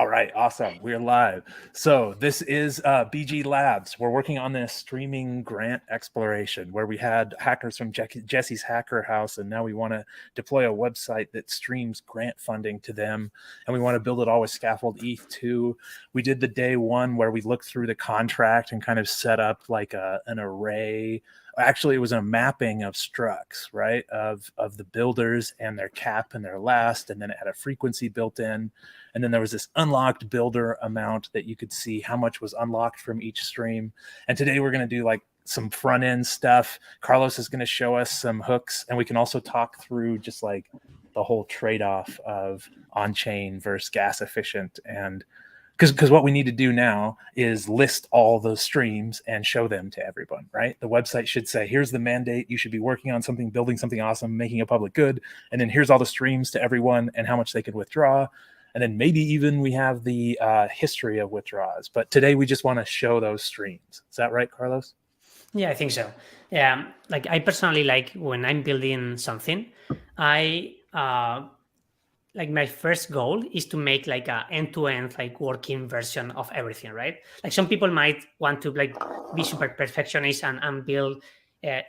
All right, awesome. We're live. So this is BG Labs. We're working on this streaming grant exploration where we had hackers from Jesse's Hacker House, and now we want to deploy a website that streams grant funding to them, and we want to build it all with Scaffold-Eth too. We did the day one where we looked through the contract and kind of set up like an array. Actually, it was a mapping of structs, right, of the builders and their cap and their last, and then it had a frequency built in. And then there was this unlocked builder amount that you could see how much was unlocked from each stream. And today we're going to do like some front end stuff. Carlos is going to show us some hooks, and we can also talk through just like the whole trade-off of on-chain versus gas efficient. And because what we need to do now is list all those streams and show them to everyone, right? The website should say, here's the mandate. You should be working on something, building something awesome, making a public good. And then here's all the streams to everyone and how much they could withdraw. And then maybe even we have the history of withdrawals. But today we just want to show those streams. Is that right, Carlos? Yeah, I think so. Yeah, like I personally like when I'm building something, I like my first goal is to make like a end-to-end like working version of everything, right? Like some people might want to like be super perfectionist and build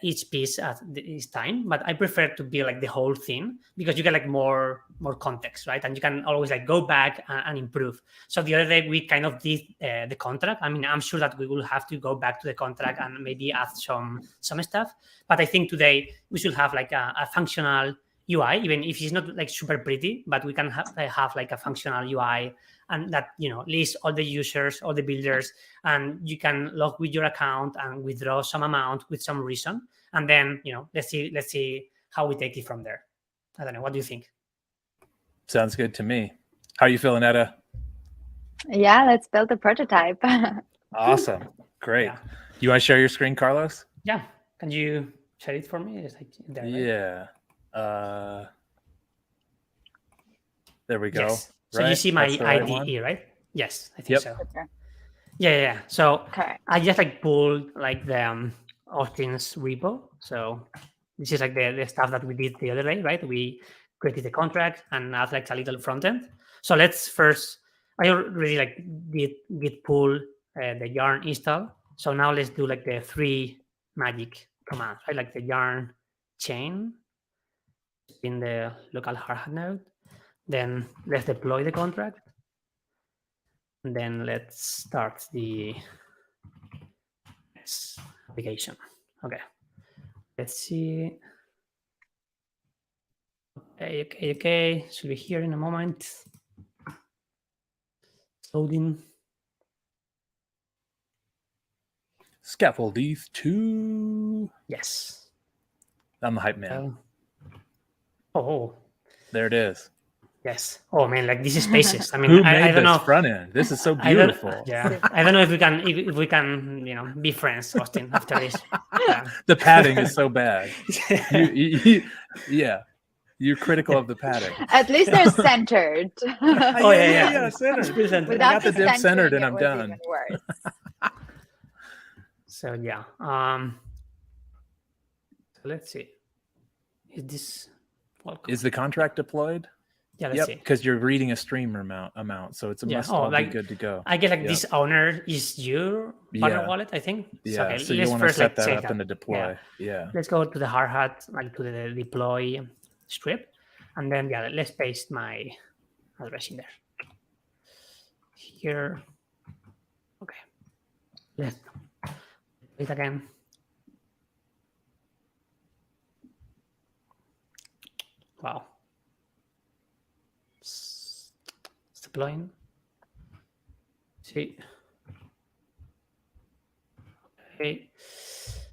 each piece at this time, but I prefer to build like the whole thing because you get like more context, right? And you can always like go back and improve. So the other day we kind of did the contract. I mean, I'm sure that we will have to go back to the contract and maybe add some stuff, but I think today we should have like a functional UI, even if it's not like super pretty, but we can have like a functional UI and that, you know, lists all the users, all the builders, and you can log with your account and withdraw some amount with some reason. And then, you know, let's see how we take it from there. I don't know. What do you think? Sounds good to me. How are you feeling, Etta? Yeah, let's build a prototype. Awesome. Great. Yeah. You want to share your screen, Carlos? Yeah. Can you share it for me? It's like there, right? Yeah. There we go. Yes. So right? you see my IDE, IDE, right? Yes, I think so. Okay. Yeah. So Okay. I just like pulled like the Austin's repo. So this is like the stuff that we did the other day, right? We created the contract and add like a little front end. So let's first, I already like did git pull the yarn install. So now let's do like the 3 magic commands, right? Like the yarn chain in the local hardhat node. Then let's deploy the contract. And then let's start the application. Okay. Let's see. Okay. Should be here in a moment. Loading. Scaffold-Eth 2. Yes. I'm the hype man. Oh. There it is. Yes. Oh man, like this is spaces. I mean, Who I made don't this know. front end? This is so beautiful. I don't know if we can, you know, be friends, Austin, after this. Yeah. The padding is so bad. You're critical of the padding. At least they're centered. Oh yeah, centered. Without I got the div centering, centered and it I'm was done. even worse. So yeah. So let's see. Is this welcome? Is the contract deployed? Yeah, let's see. Because you're reading a stream amount, so it's a must all be good to go. I guess like this owner is your partner wallet, I think. Yeah, okay, so you want to set that up in the deploy. Yeah. Let's go to the hardhat, like to the deploy script, and then let's paste my address in there. Here. Okay. Let's wait again. Wow. Deploying. See. Okay.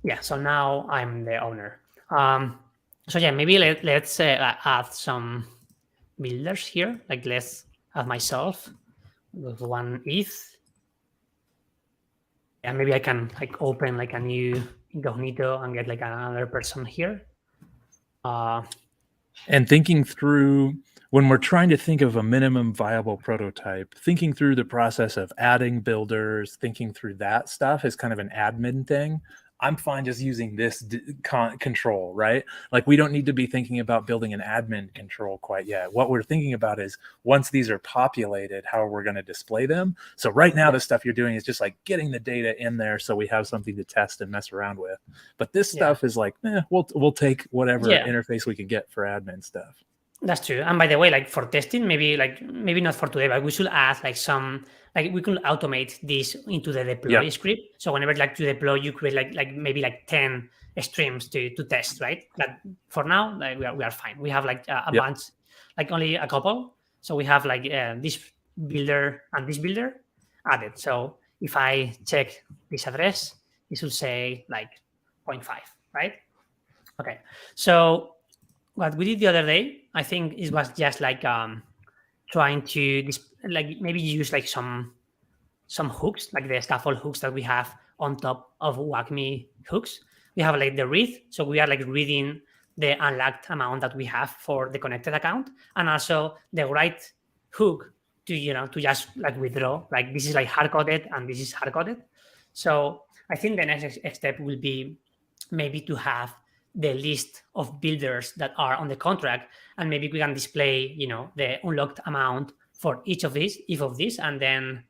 Yeah. So now I'm the owner. So yeah, maybe let's add some builders here. Like let's add myself with 1 ETH. Yeah, maybe I can like open like a new incognito and get like another person here. And thinking through, when we're trying to think of a minimum viable prototype, thinking through the process of adding builders, thinking through that stuff is kind of an admin thing. I'm fine just using this control, right? Like we don't need to be thinking about building an admin control quite yet. What we're thinking about is once these are populated, how we're going to display them. So right now, the stuff you're doing is just like getting the data in there so we have something to test and mess around with. But this stuff is like, we'll take whatever interface we can get for admin stuff. That's true. And by the way, like for testing, maybe not for today, but we should add like we could automate this into the deploy script. So whenever like to deploy, you create like maybe like 10 streams to test, right? But for now, like we are fine. We have like a bunch, like only a couple. So we have like this builder and this builder added. So if I check this address, it should say like 0.5, right? Okay. So what we did the other day, I think it was just like trying to like maybe use like some hooks, like the scaffold hooks that we have on top of WACME hooks. We have like the read, so we are like reading the unlocked amount that we have for the connected account, and also the write hook to just like withdraw. Like this is like hard coded and this is hard coded. So I think the next step will be maybe to have the list of builders that are on the contract, and maybe we can display, the unlocked amount for each of these, and then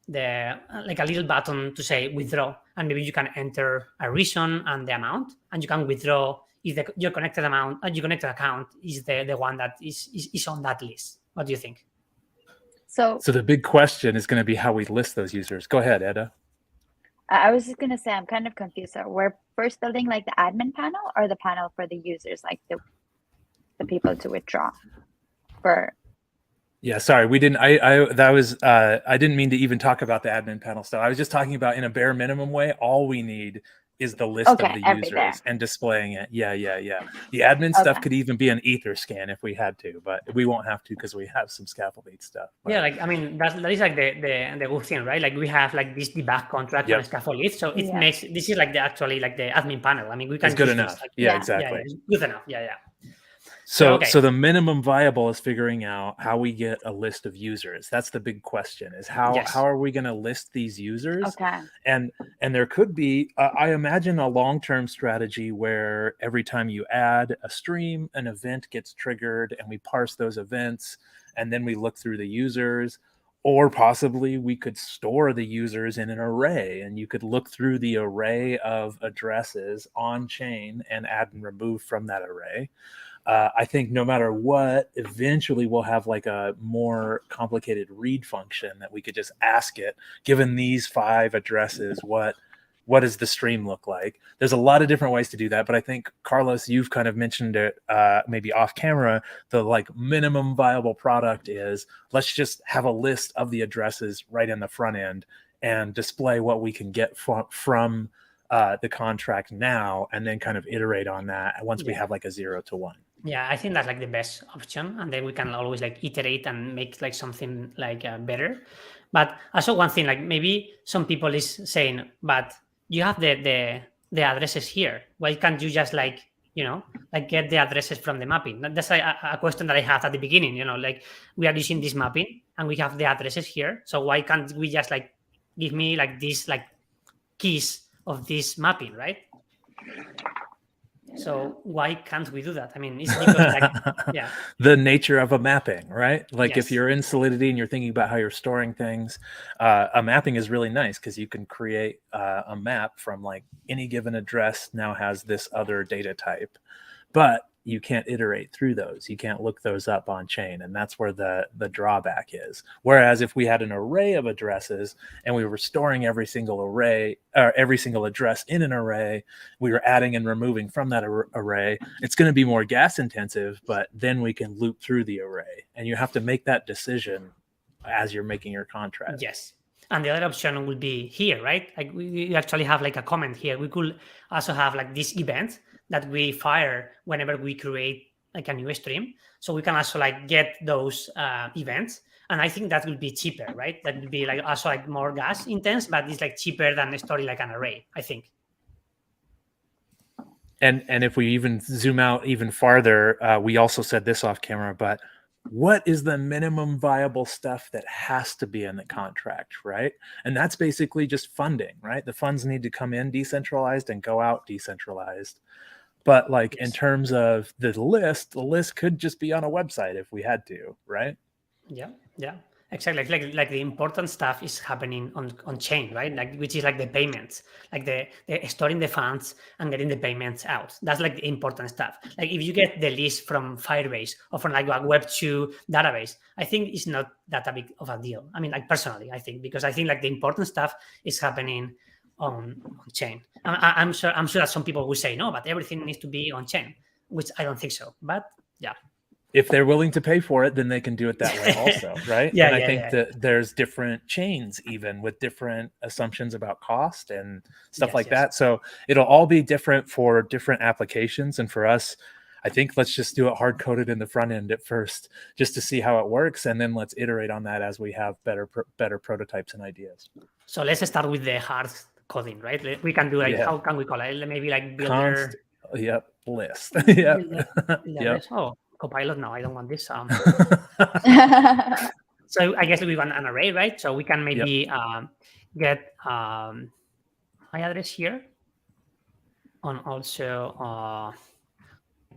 the like a little button to say withdraw, and maybe you can enter a reason and the amount, and you can withdraw if your connected account is the one that is on that list. What do you think? So the big question is going to be how we list those users. Go ahead, Edda. I was just going to say, I'm kind of confused. So we're first building like the admin panel or the panel for the users, like the people to withdraw for. Yeah, sorry, we didn't. I didn't mean to even talk about the admin panel stuff. I was just talking about in a bare minimum way. All we need is the list of the users and displaying it. Yeah. The admin stuff could even be an ether scan if we had to, but we won't have to because we have some Scaffold-Eth stuff. But, yeah, like I mean that is like the good thing, right? Like we have like this debug contract on Scaffold-Eth, so it makes this is like the admin panel. I mean, we can it's good use enough. This, like, exactly. It's good enough. Yeah. So the minimum viable is figuring out how we get a list of users. That's the big question: is how are we going to list these users? Okay. And there could be, I imagine, a long-term strategy where every time you add a stream, an event gets triggered, and we parse those events, and then we look through the users. Or possibly we could store the users in an array, and you could look through the array of addresses on chain and add and remove from that array. I think no matter what, eventually we'll have like a more complicated read function that we could just ask it, given these 5 addresses, what does the stream look like? There's a lot of different ways to do that, but I think, Carlos, you've kind of mentioned it maybe off camera. The like minimum viable product is let's just have a list of the addresses right in the front end and display what we can get from the contract now, and then kind of iterate on that once we have like a 0 to 1. Yeah, I think that's like the best option, and then we can always like iterate and make like something like better. But also one thing, like maybe some people is saying, but you have the addresses here. Why can't you just like get the addresses from the mapping? That's like a question that I had at the beginning. Like we are using this mapping and we have the addresses here. So why can't we just like give me like these like keys of this mapping, right? So why can't we do that? I mean, it's because the nature of a mapping, right? Like if you're in Solidity and you're thinking about how you're storing things, a mapping is really nice because you can create a map from like any given address now has this other data type, but you can't iterate through those. You can't look those up on chain, and that's where the drawback is. Whereas if we had an array of addresses and we were storing every single array or every single address in an array, we were adding and removing from that array, it's going to be more gas intensive, but then we can loop through the array, and you have to make that decision as you're making your contract. Yes. And the other option will be here, right? Like we actually have like a comment here. We could also have like this event that we fire whenever we create like a new stream. So we can also like get those events. And I think that will be cheaper, right? That will be like also like more gas intense, but it's like cheaper than storing like an array, I think. And if we even zoom out even farther, we also said this off camera, but what is the minimum viable stuff that has to be in the contract, right? And that's basically just funding, right? The funds need to come in decentralized and go out decentralized. But like in terms of the list could just be on a website if we had to, right? Yeah, exactly. Like the important stuff is happening on chain, right? Like, which is like the payments, like the storing the funds and getting the payments out. That's like the important stuff. Like if you get the list from Firebase or from like a Web2 database, I think it's not that a big of a deal. I mean, like personally, I think, because I think like the important stuff is happening on chain. I'm sure that some people will say no, but everything needs to be on chain, which I don't think so. But yeah. If they're willing to pay for it, then they can do it that way also, right? Yeah, and I think that there's different chains even with different assumptions about cost and stuff like that. So it'll all be different for different applications. And for us, I think let's just do it hard-coded in the front end at first, just to see how it works. And then let's iterate on that as we have better prototypes and ideas. So let's start with the hard coding, right? We can do like, how can we call it? Maybe like builder. List. Yep. Oh, Copilot. No, I don't want this. So I guess we want an array, right? So we can maybe get my address here, and also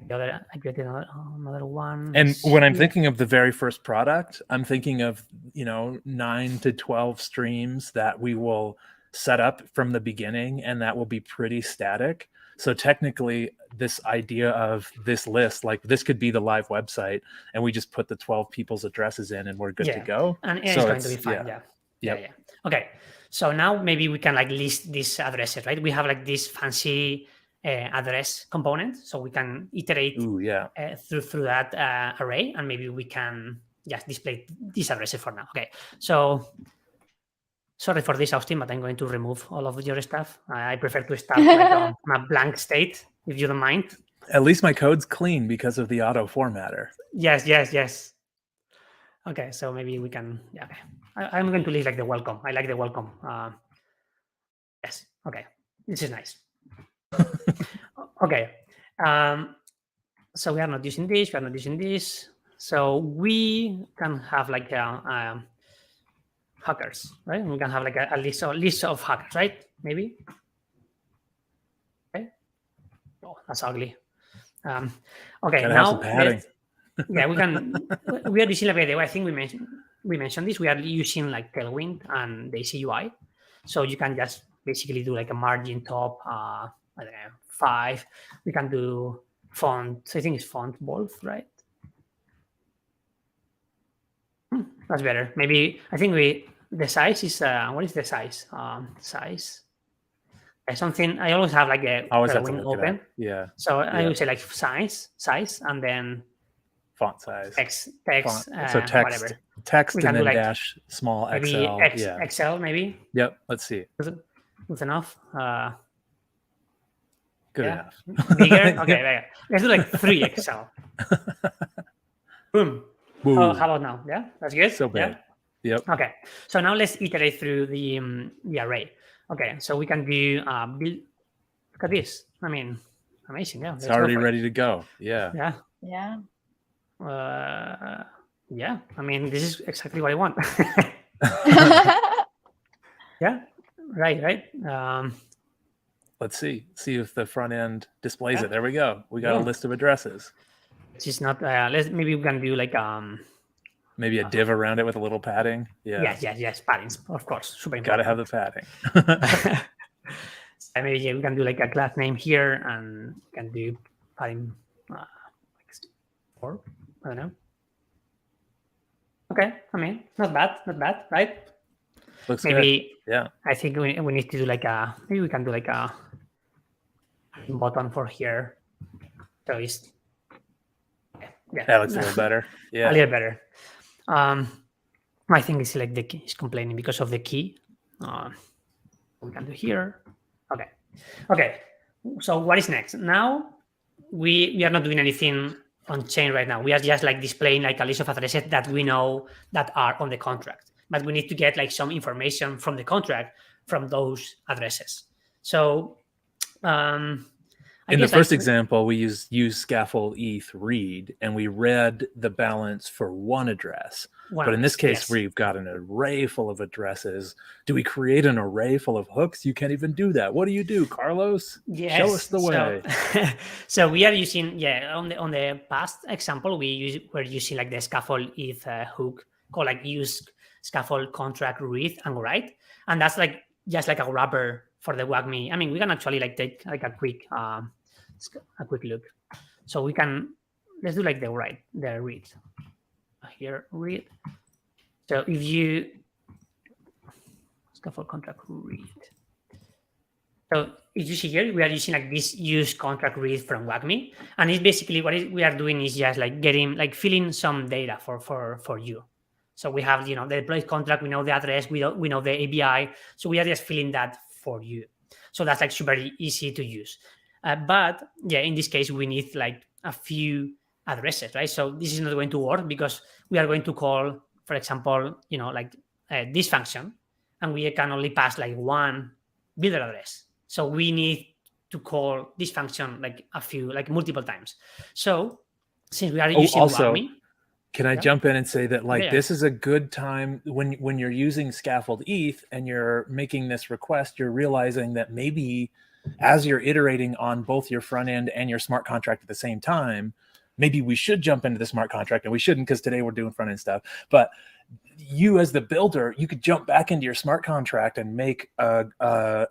the other. I get another one. And when I'm thinking of the very first product, I'm thinking of 9 to 12 streams that we will set up from the beginning, and that will be pretty static. So technically, this idea of this list, like this could be the live website, and we just put the 12 people's addresses in, and we're good to go. And it's going to be fine. Yeah. Okay. So now maybe we can like list these addresses, right? We have like this fancy address component, so we can iterate through that array, and maybe we can just display these addresses for now. Okay. So sorry for this, Austin, but I'm going to remove all of your stuff. I prefer to start like on a blank state, if you don't mind. At least my code's clean because of the auto formatter. Yes. Okay, so maybe we can. Yeah, okay. I'm going to leave like the welcome. I like the welcome. Yes. Okay, this is nice. Okay. So we are not using this. We are not using this. So we can have like hackers, right? We can have like a list of hackers, right? Maybe. Okay. Oh, that's ugly. Okay. Now, we can. We are using like the way I think we mentioned this. We are using like Tailwind and the CUI, so you can just basically do like a margin top. I don't know, 5. We can do font. I think it's font bold, right? That's better. Maybe I think the size is what is the size? Size. Something I always have like a window open. Yeah. So I would say like size, and then font size. Text. So text. Whatever. Text and then like dash small maybe XL. XL maybe. Yep. Let's see. Good enough. Good enough. Bigger. Okay. Let's do like 3 XL. Boom. Oh, how about now? Yeah, that's good. So bad. Yeah? Yep. Okay. So now let's iterate through the array. Okay. So we can do build. Look at this. I mean, amazing. Yeah. It's already ready to go. Yeah. Yeah. Yeah. I mean, this is exactly what I want. Yeah. Right. Let's see if the front end displays it. There we go. We got a list of addresses. It's not. Maybe we can do like maybe a div around it with a little padding. Yeah. Yes. Padding, of course. Super important. Gotta have the padding. So maybe we can do like a class name here, and can do padding. Or I don't know. Okay. I mean, not bad, right? Looks maybe good. Yeah. I think we need to do like maybe we can do like a button for here. So it's that looks a little better. Yeah. A little better. I think it's like the key is complaining because of the key. We can do here. Okay. So what is next? Now we are not doing anything on chain right now. We are just like displaying like a list of addresses that we know that are on the contract. But we need to get like some information from the contract from those addresses. So In the first example, we use Scaffold-Eth read, and we read the balance for one address. But in this case, we've got an array full of addresses. Do we create an array full of hooks? You can't even do that. What do you do, Carlos? Yes. Show us the way. So we are using, on the past example, we're using like the Scaffold-Eth hook called like use scaffold contract read and write, and that's like just like a wrapper for the WAGMI. I mean, we can actually like take like a quick look. So we can, let's do like the read here, read. So if you scaffold contract read. So if you see here, we are using like this use contract read from WAGMI, and it's basically we are doing is just like filling some data for you. So we have, the deployed contract, we know the address, we know the ABI. So we are just filling that for you. So that's like super easy to use. But in this case, we need like a few addresses, right? So this is not going to work because we are going to call, for example, this function, and we can only pass like one builder address. So we need to call this function like multiple times. So since we are using WAGMI, can I jump in and say that this is a good time when you're using Scaffold-Eth and you're making this request, you're realizing that maybe as you're iterating on both your front end and your smart contract at the same time, maybe we should jump into the smart contract, and we shouldn't because today we're doing front end stuff. But you as the builder, you could jump back into your smart contract and make an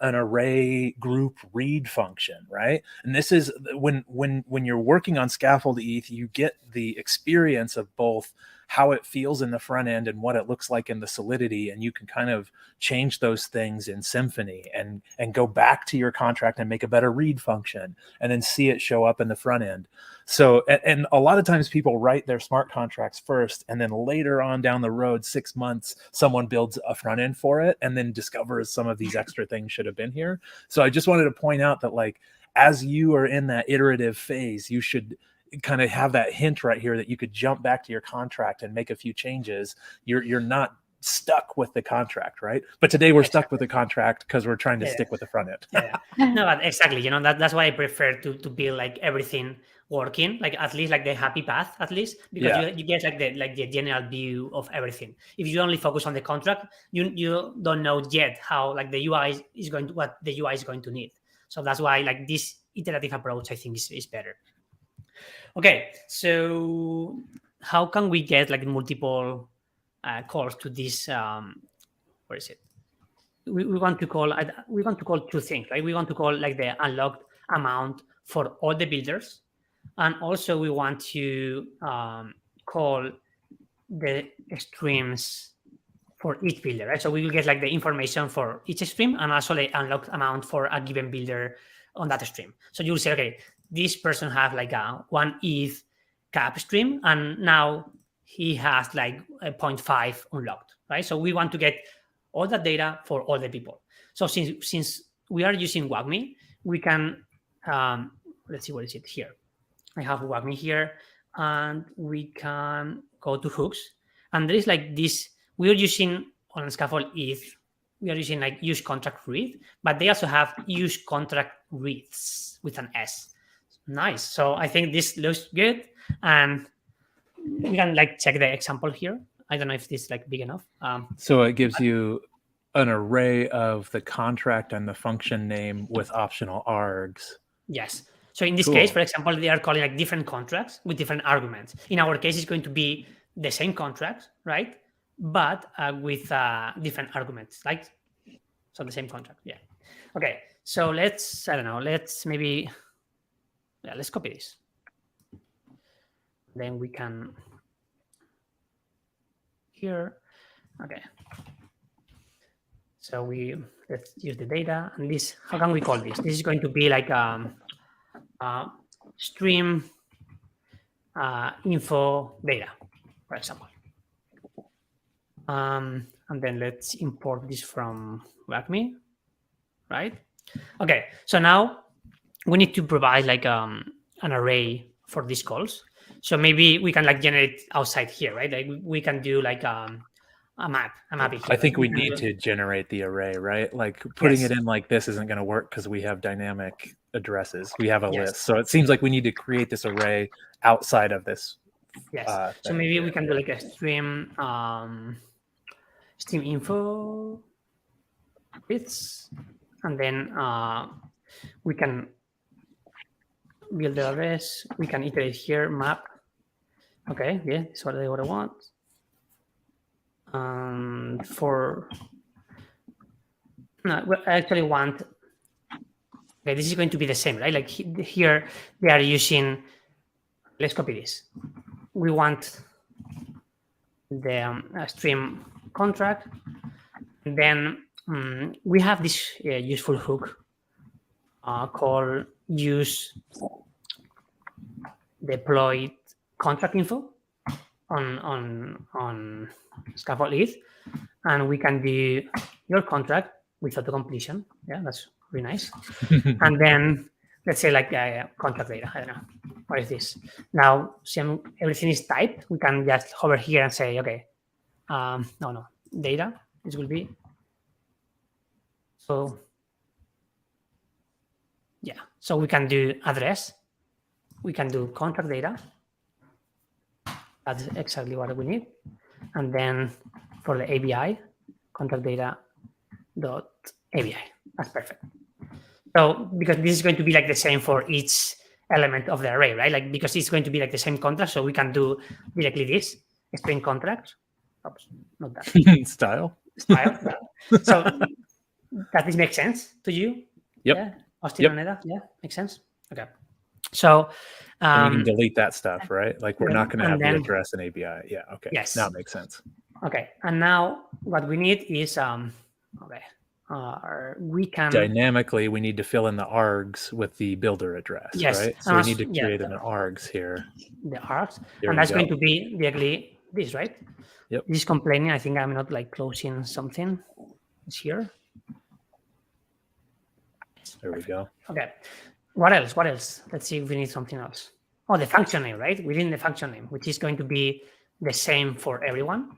array group read function, right? And this is when you're working on Scaffold-Eth, you get the experience of both how it feels in the front end and what it looks like in the Solidity, and you can kind of change those things in Symfony and go back to your contract and make a better read function and then see it show up in the front end. So, and a lot of times people write their smart contracts first, and then later on down the road, 6 months, someone builds a front end for it and then discovers some of these extra things should have been here. So I just wanted to point out that as you are in that iterative phase, you should kind of have that hint right here that you could jump back to your contract and make a few changes. You're not stuck with the contract, right? But today we're stuck with the contract because we're trying to stick with the front end. No, but exactly. That's why I prefer to build like everything working, like at least like the happy path, at least, because you get like the general view of everything. If you only focus on the contract, you don't know yet how like the UI is going to, what the UI is going to need. So that's why like this iterative approach I think is better. Okay, so how can we get like multiple calls to this? Where is it? We want to call two things, right? We want to call like the unlocked amount for all the builders, and also we want to call the streams for each builder, right? So we will get like the information for each stream and also the unlocked amount for a given builder on that stream. So you'll say, okay, this person have like a 1 ETH cap stream, and now he has like a 0.5 unlocked, right? So we want to get all that data for all the people. So since we are using WAGMI, we can, let's see, what is it here? I have WAGMI here, and we can go to hooks. And there is like this, we are using on Scaffold-Eth, we are using like use contract read, but they also have use contract reads with an S. Nice. So I think this looks good, and we can like check the example here. I don't know if this is like big enough. So it gives you an array of the contract and the function name with optional args. Yes. So in this case, for example, they are calling like different contracts with different arguments. In our case, it's going to be the same contract, right? But with different arguments, like, so the same contract. Yeah. Okay. So let's maybe, let's copy this. Then we can here. Okay. So let's use the data, and this, how can we call this? This is going to be like stream info data, for example. And then let's import this from WAGMI, right? Okay, so now we need to provide like an array for these calls. So maybe we can like generate outside here, right? Like we can do like a mapping. I think we need to generate the array, right? Like putting it in like this isn't going to work because we have dynamic addresses. We have a Yes. list. So it seems like we need to create this array outside of this. Yes. So thing. maybe we can do like a stream info bits, and then we can build the address. We can iterate here, map. Okay, yeah, this is what I want. For no, I actually want. Okay, this is going to be the same, right? Like here, they are using. Let's copy this. We want the stream contract. And then we have this useful hook called use deployed contract info on Scaffold-Eth, and we can do your contract with auto completion. Yeah, that's really nice. And then let's say like contract data. I don't know. What is this? Now, since everything is typed, we can just hover here and say, okay, no, data. This will be. So, yeah. So we can do address. We can do contract data. That's exactly what we need. And then for the ABI, contract data dot ABI. That's perfect. So because this is going to be like the same for each element of the array, right? Like because it's going to be like the same contract, so we can do directly this string contract. Oops, not that style. Yeah. So does this make sense to you? Yep. Yeah. Austin and Eda? Yeah, makes sense. Okay. So and you can delete that stuff, right? Like we're not going to have the address and ABI. Yeah. Okay. Yes. Now it makes sense. Okay. And now what we need is we can dynamically we need to fill in the args with the builder address, yes. right? So we need to create an args here. The args, and that's going to be directly this, right? Yep. This is complaining. I think I'm not like closing something. It's here. There we go. Okay. What else? Let's see if we need something else. Oh, the function name, right? Within the function name, which is going to be the same for everyone.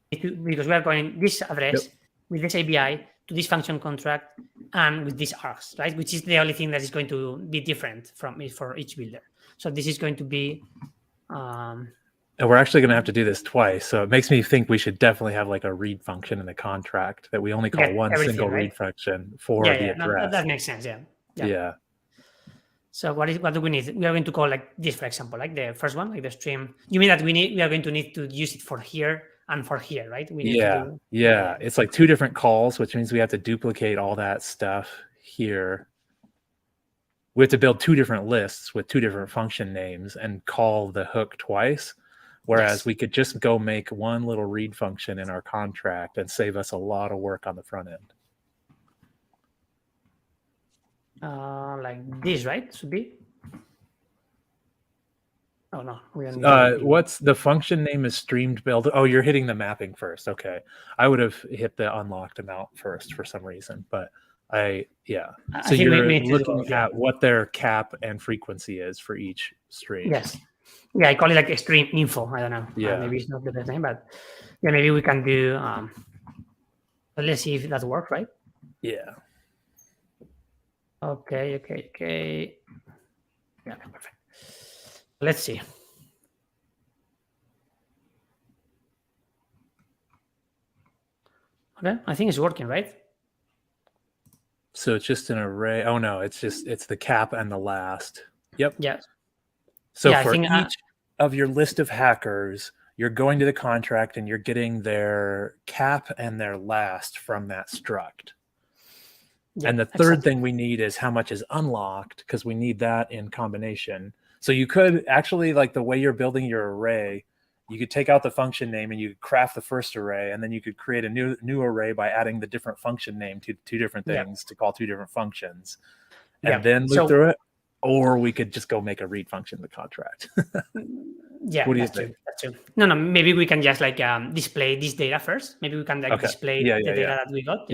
Because we are going this address with this ABI to this function contract and with these args, right? Which is the only thing that is going to be different from it for each builder. So this is going to be. And we're actually going to have to do this twice. So it makes me think we should definitely have like a read function in the contract that we only call one single read function for the address. No, that makes sense. Yeah. So what do we need? We are going to call like this, for example, like the first one, like the stream. You mean that we are going to need to use it for here and for here, right? We need to do, It's like two different calls, which means we have to duplicate all that stuff here. We have to build two different lists with two different function names and call the hook twice. Whereas we could just go make one little read function in our contract and save us a lot of work on the front end. Like this, right? Should be. Oh no, we don't. What's the function name is streamed builder? Oh, you're hitting the mapping first. Okay, I would have hit the unlocked amount first for some reason, but so you're looking at what their cap and frequency is for each stream. Yes. Yeah, I call it like stream info. I don't know. Yeah. Maybe it's not the best name, but yeah, maybe we can do. Let's see if that works, right? Yeah. Okay. Yeah, perfect. Let's see. Okay, I think it's working, right? So it's just an array. Oh no, it's the cap and the last. Yep. Yeah. So for each of your list of hackers, you're going to the contract and you're getting their cap and their last from that struct. Yeah, and the third thing we need is how much is unlocked, because we need that in combination. So you could actually, like the way you're building your array, you could take out the function name and you could craft the first array, and then you could create a new array by adding the different function name to two different things to call two different functions, and then loop through it. Or we could just go make a read function in the contract. Yeah, what do you think? That's true. No, maybe we can just like display this data first. Maybe we can like display the data that we got.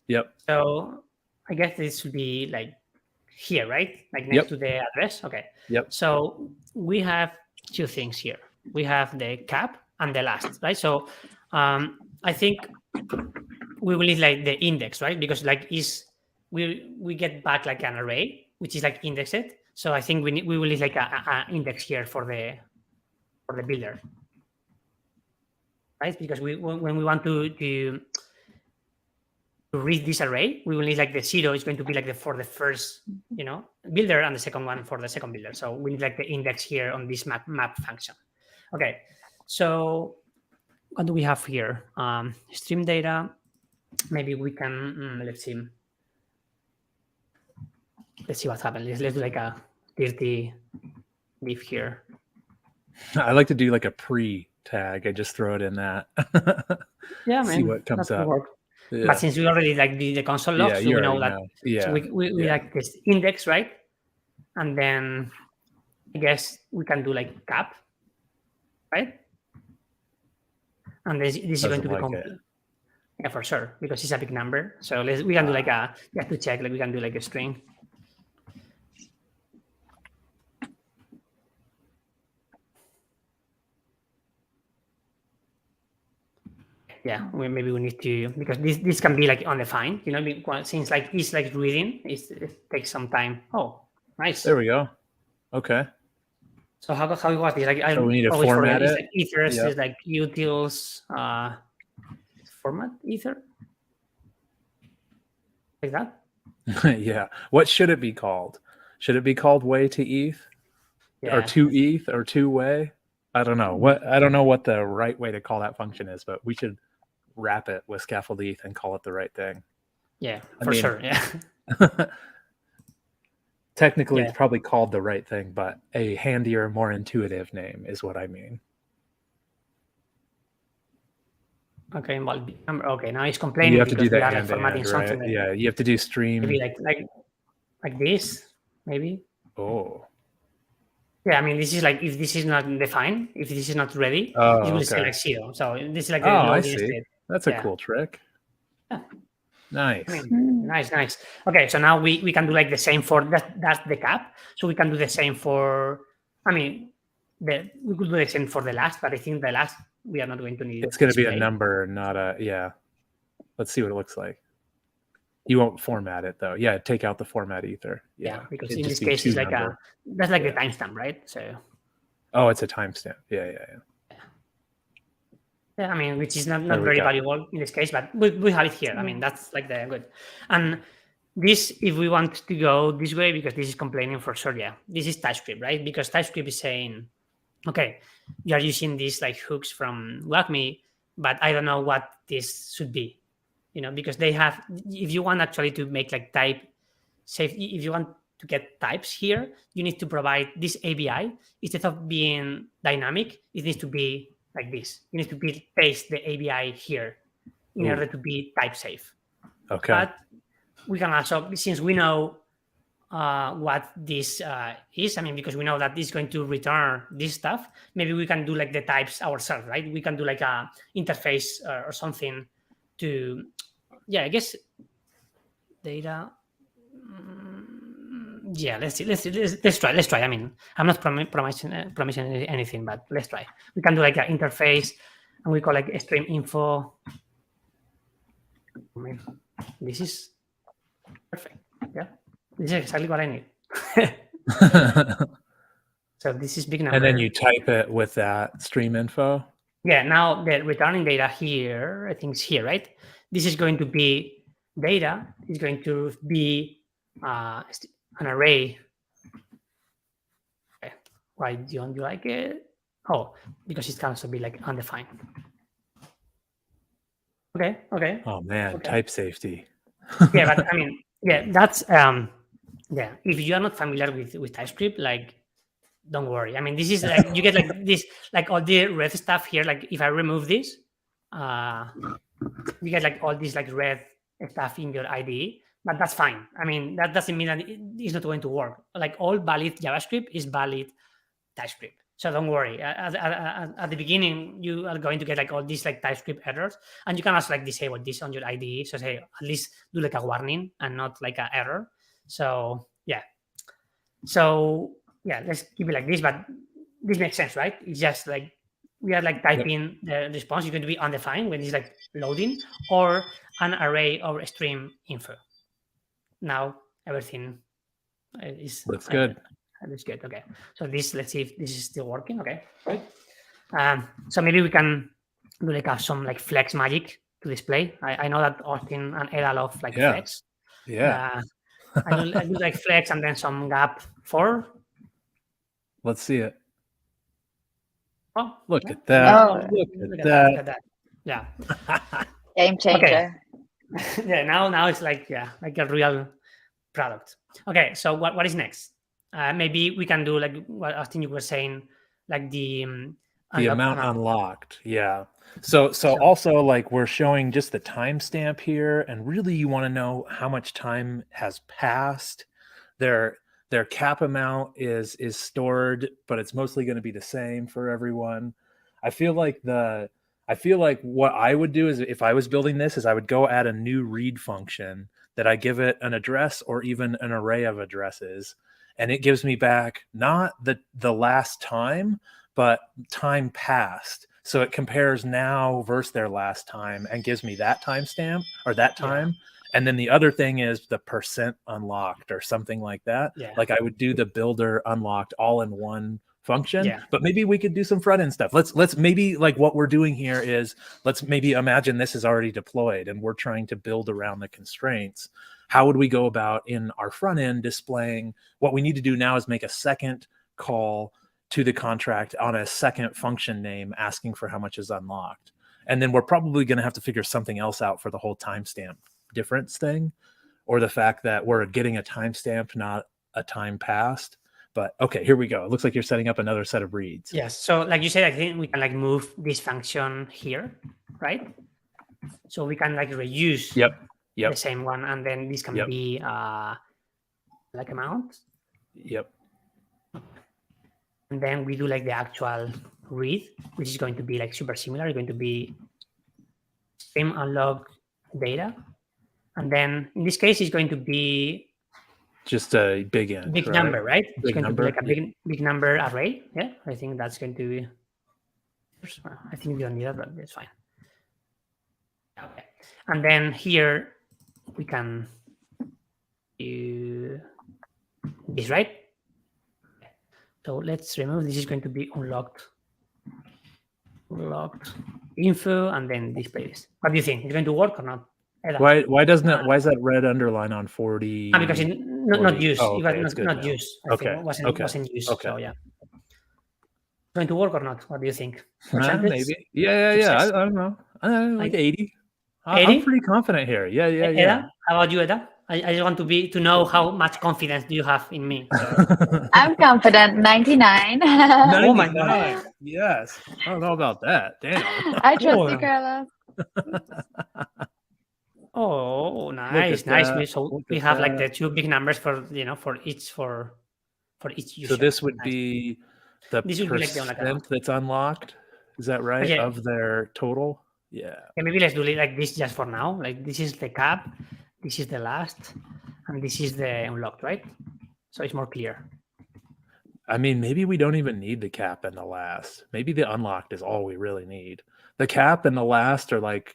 Yep. So I guess this would be like here, right? Like next to the address. Okay. Yep. So we have two things here. We have the cap and the last, right? So I think we will need like the index, right? Because like is we get back like an array, which is like indexed. So I think we will need like a index here for the builder, right? Because when we want to read this array, we will need like the 0 is going to be like for the first, builder, and the second one for the second builder. So we need like the index here on this map function. Okay, so what do we have here? Stream data. Maybe we can let's see what happens. Let's do like a dirty div here. I like to do like a pre tag. I just throw it in that. Yeah, see what comes up. Yeah. But since we already like the console log, so we know that. Yeah. So we like this index, right? And then I guess we can do like cap, right? And this is going to be complete. Yeah, for sure, because it's a big number. So we can do like you have to check, like we can do like a string. Yeah, maybe we need to, because this can be like undefined, since like it's like reading, it takes some time. Oh, nice. There we go. Okay. So how it was this? Like so we need to format it. Like ethers, is like utils, format ether, like that. Yeah. What should it be called? Should it be called way to ETH, or to ETH, or to way? I don't know what the right way to call that function is, but we should wrap it with Scaffold-Eth and call it the right thing. Yeah, sure. Yeah. Technically, it's probably called the right thing, but a handier, more intuitive name is what I mean. Okay, well, okay. Now he's complaining. You have to do that we are like formatting something. Right? Yeah, you have to do stream. Maybe like this, maybe. Oh. Yeah, I mean, this is like, if this is not defined, if this is not ready, it will say like 0. So this is like I see. State. That's a cool trick. Yeah. Nice. I mean, nice. Okay, so now we can do like the same for that's the cap. So we can do the same for, we could do the same for the last, but I think the last we are not going to need. It's going to be a number, not a, Let's see what it looks like. You won't format it though. Yeah, take out the format ether. Yeah, because in this case it's like that's like the timestamp, right? So. Oh, it's a timestamp. Yeah. Yeah, I mean, which is not very valuable in this case, but we have it here. I mean, that's like the good. And this, if we want to go this way, because this is complaining for sure, this is TypeScript, right? Because TypeScript is saying, okay, you are using these like hooks from WACME, but I don't know what this should be, because they have, if you want actually to make like type safe, if you want to get types here, you need to provide this ABI. Instead of being dynamic, it needs to be like this. You need to paste the ABI here in order to be type safe. Okay. But we can also, since we know what this is, because we know that it's going to return this stuff, maybe we can do like the types ourselves, right? We can do like a interface or something to, I guess data. Let's see. Let's try. I mean, I'm not promising anything, but let's try. We can do like an interface, and we call like stream info. This is perfect. Yeah, this is exactly what I need. So this is big number. And then you type it with that stream info. Yeah. Now the returning data here, I think it's here, right? This is going to be data. Is going to be an array. Okay. Why don't you like it? Oh, because it can also be like undefined. Okay. Oh man, type safety. Yeah, but that's if you are not familiar with TypeScript, like, don't worry. This is like you get like this, like all the red stuff here. Like if I remove this, you get like all this like red stuff in your IDE. But that's fine. That doesn't mean that it's not going to work. Like all valid JavaScript is valid TypeScript. So don't worry. At the beginning, you are going to get like all these like TypeScript errors, and you can also like disable this on your IDE. So say at least do like a warning and not like an error. So let's keep it like this. But this makes sense, right? It's just like we are like typing the response. It's going to be undefined when it's like loading, or an array or stream info. now everything Looks good. Looks good. Okay. So this, let's see if this is still working. Okay. Right. So maybe we can do like some like flex magic to display. I know that Austin and Eda love like flex. Yeah. I do like flex and then some gap 4. Let's see it. Oh, look at that. Oh. Look at that. Yeah. Game changer. Okay. Yeah. Now it's like a real product. Okay. So what is next? Maybe we can do like what Austin you were saying, like the amount unlocked. Yeah. So also like we're showing just the timestamp here, and really you want to know how much time has passed. Their cap amount is stored, but it's mostly going to be the same for everyone. I feel like what I would do is, if I was building this, is I would go add a new read function that I give it an address or even an array of addresses, and it gives me back not the last time, but time passed. So it compares now versus their last time and gives me that timestamp or that time. Yeah. And then the other thing is the percent unlocked or something like that. Yeah. Like I would do the builder unlocked all in one function. Yeah. But maybe we could do some front end stuff. Let's maybe, like what we're doing here is, let's maybe imagine this is already deployed and we're trying to build around the constraints. How would we go about in our front end displaying? What we need to do now is make a second call to the contract on a second function name asking for how much is unlocked. And then we're probably going to have to figure something else out for the whole timestamp difference thing, or the fact that we're getting a timestamp, not a time passed. But okay, here we go. It looks like you're setting up another set of reads. Yes. So like you said, I think we can like move this function here, right? So we can like reuse the same one, and then this can be like amount. Yep. And then we do like the actual read, which is going to be like super similar. It's going to be stream unlock data. And then in this case, it's going to be just a big number, right? It's big going number. to be like a big number array. Yeah, I think that's going to be. I think we don't need that, but it's fine. Okay. And then here we can do this, right? So let's remove, this is going to be unlocked info, and then display this. What do you think? Is it going to work or not? Why doesn't it? Why is that red underline on 40? Because it's not used. Oh, okay, it was not used. Okay. Wasn't used. Okay. So yeah. Going to work or not? What do you think? Maybe. Yeah. I don't know. Like 80. 80? I'm pretty confident here. Yeah. Eda? How about you, Eda? I just want to know how much confidence do you have in me. So. I'm confident. 99. Oh my God. Yes. I don't know about that. Damn. I trust you, Carlos. Oh, nice. So we have like the two big numbers for each user. So this would be the percent that's unlocked. Is that right? Okay. Of their total? Yeah. Maybe let's do it like this just for now. Like this is the cap, this is the last, and this is the unlocked, right? So it's more clear. I mean, maybe we don't even need the cap and the last. Maybe the unlocked is all we really need. The cap and the last are like,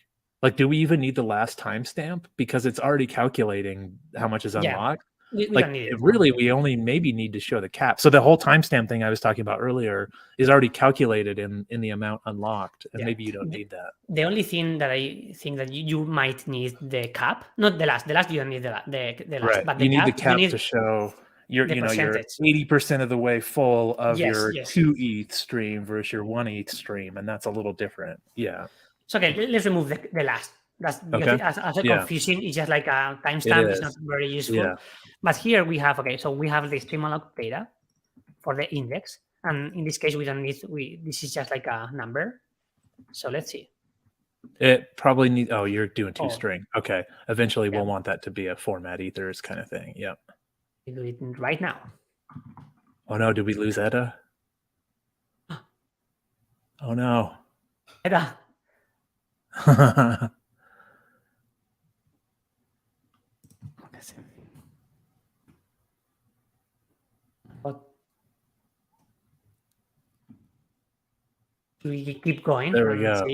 do we even need the last timestamp? Because it's already calculating how much is unlocked. We don't need it. Really, we only maybe need to show the cap. So the whole timestamp thing I was talking about earlier is already calculated in the amount unlocked, and maybe you don't need that. The only thing that I think that you might need the cap, not the last. The last you don't need the last, right. But you need the cap to show you're 80% of the way full of your 2 ETH stream versus your 1 ETH stream, and that's a little different. Yeah. So okay, let's remove the last. That's because as a confusing. It's just like a timestamp. It's not very useful. Yeah. But here we have so we have the stream unlock data for the index, and in this case we don't need. This is just like a number. So let's see. It probably needs. Oh, you're doing 2 string. Okay. Eventually, we'll want that to be a format ethers kind of thing. Yep. We do it right now. Oh no! Did we lose Eda? Oh no. Eda. We keep going. There we go.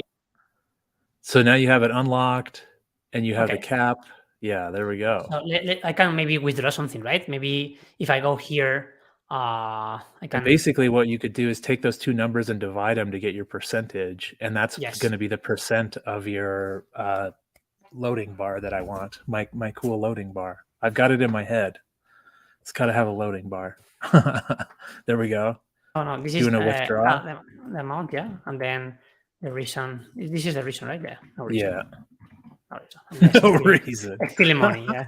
So now you have it unlocked, and you have the cap. Yeah, there we go. So I can maybe withdraw something, right? Maybe if I go here, I can. And basically, what you could do is take those two numbers and divide them to get your percentage, and that's going to be the percent of your loading bar that I want. My cool loading bar. I've got it in my head. It's got to have a loading bar. There we go. Oh no, this Doing is a withdrawal. the amount, yeah, and then the reason. This is the reason, right? Yeah. No reason. Yeah. No No reason. Stealing money, yeah.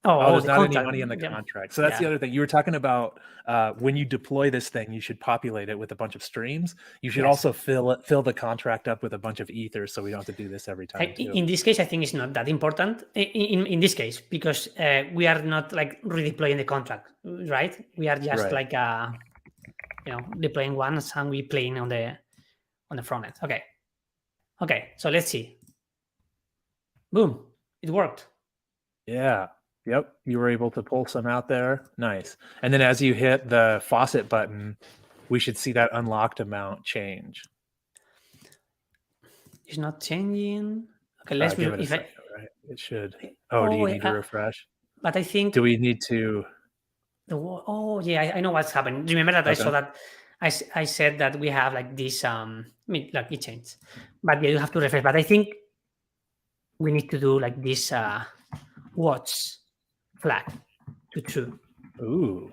Oh, there's the not contract. any money in the contract. So that's the other thing. You were talking about when you deploy this thing, you should populate it with a bunch of streams. You should also fill the contract up with a bunch of ethers, so we don't have to do this every time. In this case, I think it's not that important. In this case, because we are not like redeploying the contract, right? We are just like deploying once and we playing on the front end. Okay. So let's see. Boom! It worked. Yeah. Yep, you were able to pull some out there. Nice. And then as you hit the faucet button, we should see that unlocked amount change. It's not changing. Okay, let's give it a second, right? It should. Do you need to refresh? But I think. Do we need to? I know what's happened. Remember that I saw that I said that we have like this. Like it changed, but you have to refresh. But I think we need to do like this. Watch flag to true. Ooh.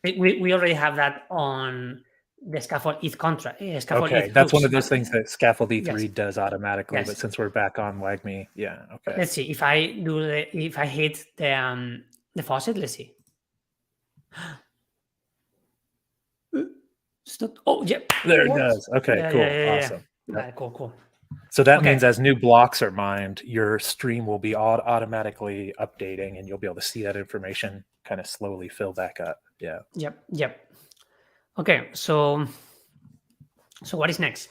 We already have that on the Scaffold-Eth contract. Okay, that's one of those things that Scaffold-Eth read does automatically. But since we're back on WAGMI, okay. Let's see if I hit the faucet. Let's see. Stop. Oh yeah, there it does. Okay, cool, awesome. Yeah, cool. So that means as new blocks are mined, your stream will be automatically updating, and you'll be able to see that information kind of slowly fill back up. Yeah. Yep. Okay, so what is next?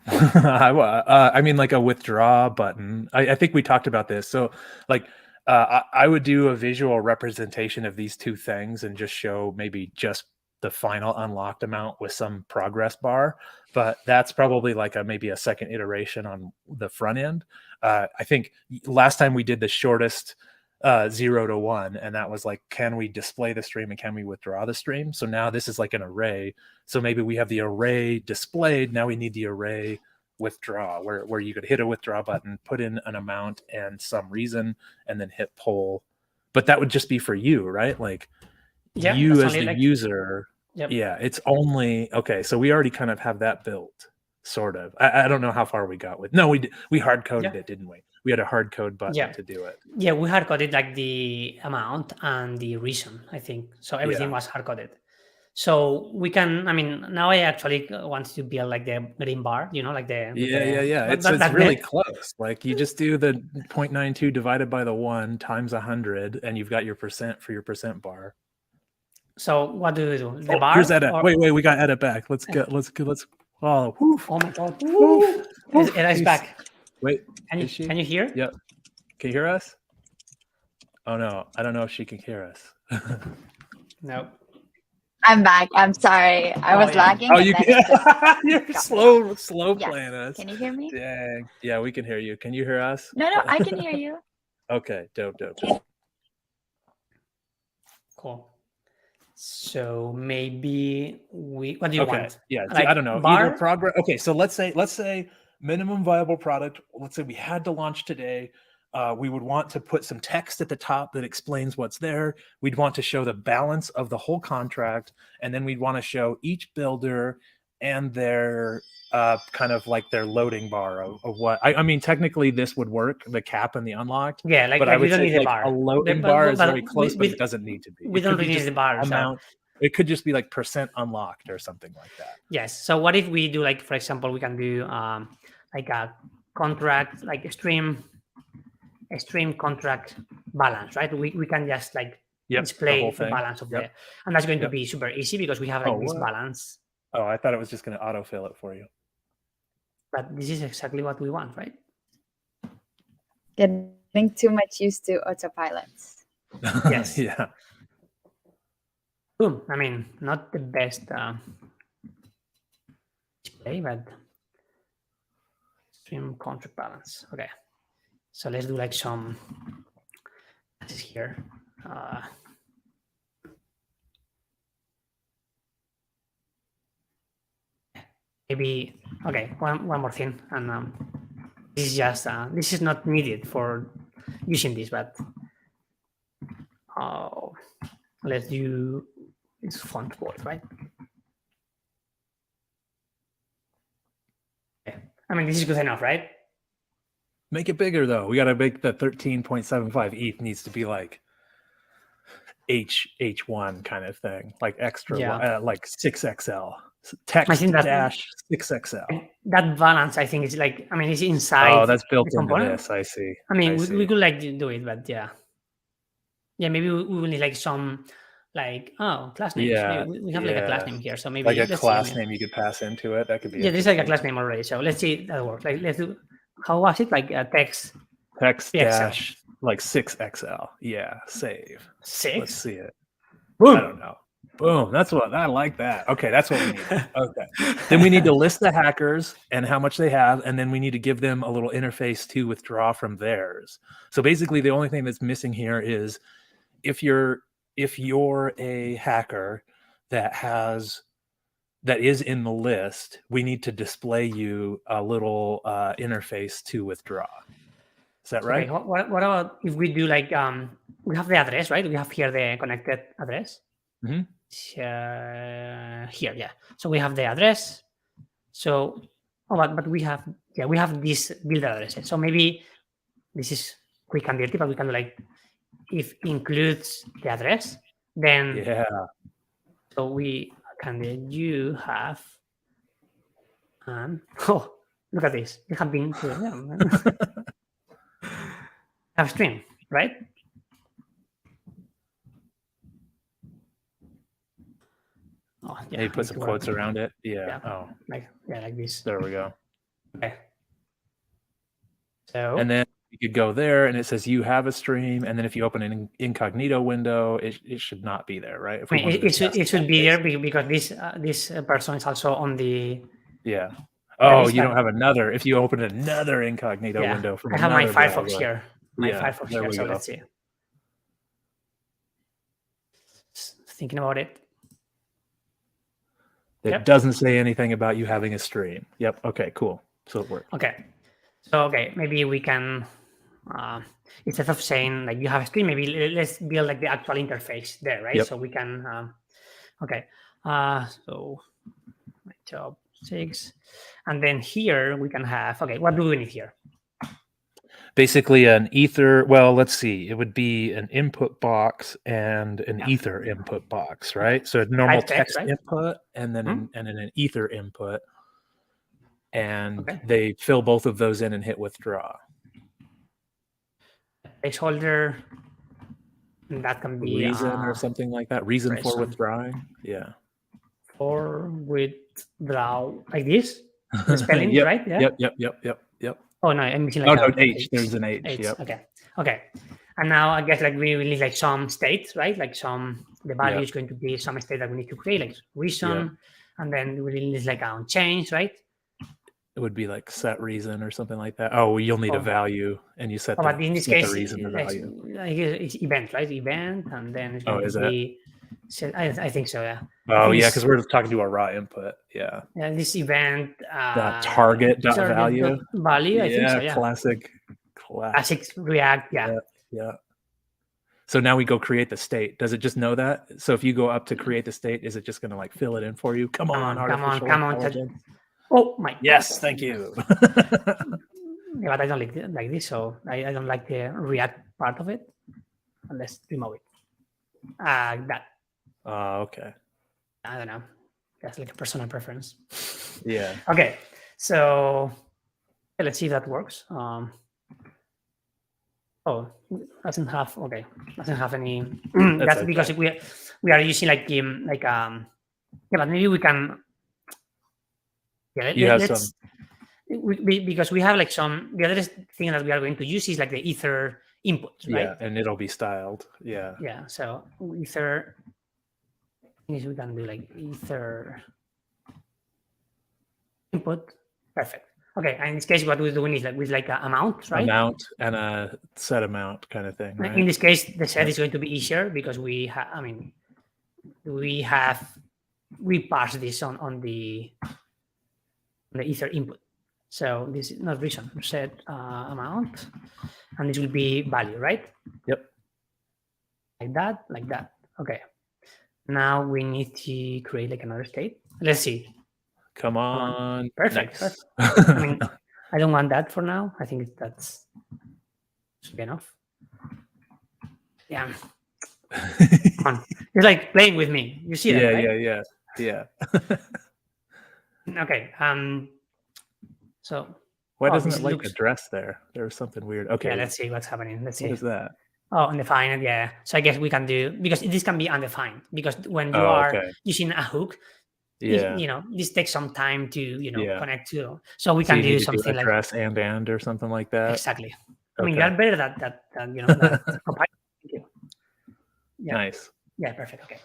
I mean, like a withdraw button. I think we talked about this. So, like, I would do a visual representation of these two things and just show maybe just the final unlocked amount with some progress bar, but that's probably like maybe a second iteration on the front end. I think last time we did the shortest 0 to 1, and that was like, can we display the stream and can we withdraw the stream? So now this is like an array. So maybe we have the array displayed. Now we need the array withdraw, where you could hit a withdraw button, put in an amount and some reason, and then hit pull. But that would just be for you, right? Like, you as the user, it's only okay. So we already kind of have that built, sort of. I don't know how far we got with. No, we hard coded it, didn't we? We had a hard code button to do it. Yeah, we hard coded like the amount and the reason, I think. So everything was hard coded. So we can. I mean, now I actually want to build like the green bar. Like the It's really close. Like you just do the 0.92 divided by the 1 times 100, and you've got your percent for your percent bar. So what do we do? The bar? Here's edit. Wait, we got edit back. Let's go. Oh, oh my god! Edit's back. Wait, can you hear? Yep. Can you hear us? Oh no, I don't know if she can hear us. No. I'm back. I'm sorry. I was lagging. Oh, you can. You're slow playing us. Can you hear me? Dang. Yeah, we can hear you. Can you hear us? No, I can hear you. Okay, dope. Cool. So maybe what do you want? Yeah, like I don't know. bar? Either progress. Okay, so let's say minimum viable product. Let's say we had to launch today. We would want to put some text at the top that explains what's there. We'd want to show the balance of the whole contract, and then we'd want to show each builder and their kind of like their loading bar of what. I mean, technically this would work, the cap and the unlocked. Yeah, like, but I would don't say need the bar. A loading bar is very close, but it doesn't need to be. We don't really need the bar. Amount. So. It could just be like percent unlocked or something like that. Yes. So what if we do like, for example, we can do like a contract, like a stream contract balance, right? We can just like display the balance of the, and that's going to be super easy because we have like this balance. Oh, I thought it was just going to autofill it for you. But this is exactly what we want, right? Getting too much used to autopilots. Yes. Yeah. Boom. I mean, not the best display, but stream contract balance. Okay. So let's do like some here. Maybe okay. One more thing, and this is just this is not needed for using this, but let's do this font board, right? Okay. I mean, this is good enough, right? Make it bigger though. We got to make the 13.75 ETH needs to be like H1 kind of thing, like extra, like 6XL. Text dash 6XL. That balance, I think, is like, I mean, it's inside. Oh, that's built the into component. this. I see. I mean, we could like do it, but yeah, maybe we will need like some like class names. Yeah, we have like a class name here, so maybe like a class name you could pass into it. That could be. Yeah, there's like a class name already. So let's see if that works. Like, let's do. How was it? Like text dash like 6XL. Yeah, save. 6. Let's see it. Boom. I don't know. Boom. That's what I like that. Okay, that's what we need. Okay. Then we need to list the hackers and how much they have, and then we need to give them a little interface to withdraw from theirs. So basically the only thing that's missing here is if you're a hacker that is in the list, we need to display you a little interface to withdraw. Is that right? Okay, what about if we do like we have the address, right? We have here the connected address. Mm-hmm. Here, yeah. So we have the address. So, but we have this build addresses. So maybe this is quick and dirty, but we can do like if includes the address, then yeah. So we can you have look at this. You have been have string, right? Oh, yeah. You put some quotes around it. Yeah. Oh. Like this. There we go. Okay. So. And then you could go there, and it says you have a stream. And then if you open an incognito window, it should not be there, right? If it should be there because this person is also on the. Yeah. Oh, you don't have another. If you open another incognito window from I have my Firefox here. Firefox here. So let's see. Thinking about it. It doesn't say anything about you having a stream. Yep. Okay, cool. So it worked. Okay. So, maybe we can, instead of saying like you have a stream, maybe let's build like the actual interface there, right? Yep. So we can, so my job 6. And then here we can have, what do we need here? Basically an ether, well, let's see. It would be an input box and an ether input box, right? So a normal text input and then an ether input. And they fill both of those in and hit withdraw. Placeholder, that can be reason or something like that. Reason for withdrawing. Yeah. For withdraw, like this. The spelling, right? Yeah. Yep. Oh no, I'm missing like H. There's an H. Yep. Okay. And now I guess like we will need like some states, right? Like the value is going to be some state that we need to create, like reason, and then we will need like on change, right? It would be like set reason or something like that. Oh, you'll need a value, and you set the, but in this case, the reason or value. It's event, right? Event, and then it's going to be. I think so, yeah. Oh, yeah, because we're talking to our raw input. Yeah. Yeah, this event. Target value. Value, I think so, yeah. Classic React, yeah. So now we go create the state. Does it just know that? So if you go up to create the state, is it just going to like fill it in for you? Come on. Oh my! Yes, God. Thank you. Yeah, but I don't like this, so I don't like the React part of it. Let's remove it. That. Okay. I don't know. That's like a personal preference. Yeah. Okay, so let's see if that works. Doesn't have any. That's because we are using like but maybe we can. Yeah, because we have like the other thing that we are going to use is like the ether input, right? Yeah, and it'll be styled. Yeah. Yeah. So ether. We can do like ether input. Perfect. Okay, and in this case, what we're doing is like with like an amount, right? Amount and a set amount kind of thing, right? In this case, the set Yep. is going to be easier because we have, I mean, we pass this on the ether input. So this is not reason, set amount, and this will be value, right? Yep. Like that. Okay. Now we need to create like another state. Let's see. Come on. Perfect. Nice. I mean, I don't want that for now. I think that's enough. Yeah. Come on. It's like playing with me. You see that, right? Yeah. Okay. So Why Oh, doesn't this it like looks- address there? There was something weird. Okay. yeah, let's see what's happening. Let's see. What is that? Oh, undefined. Yeah. So I guess we can do, because this can be undefined, because when you Oh, are okay. using a hook, Yeah. this takes some time to Yeah. connect to. So we So can you do need to something like address and or something like that. exactly. I mean, Okay. you are better at that that compile. Thank you. Yeah. Nice. Yeah, perfect. Okay.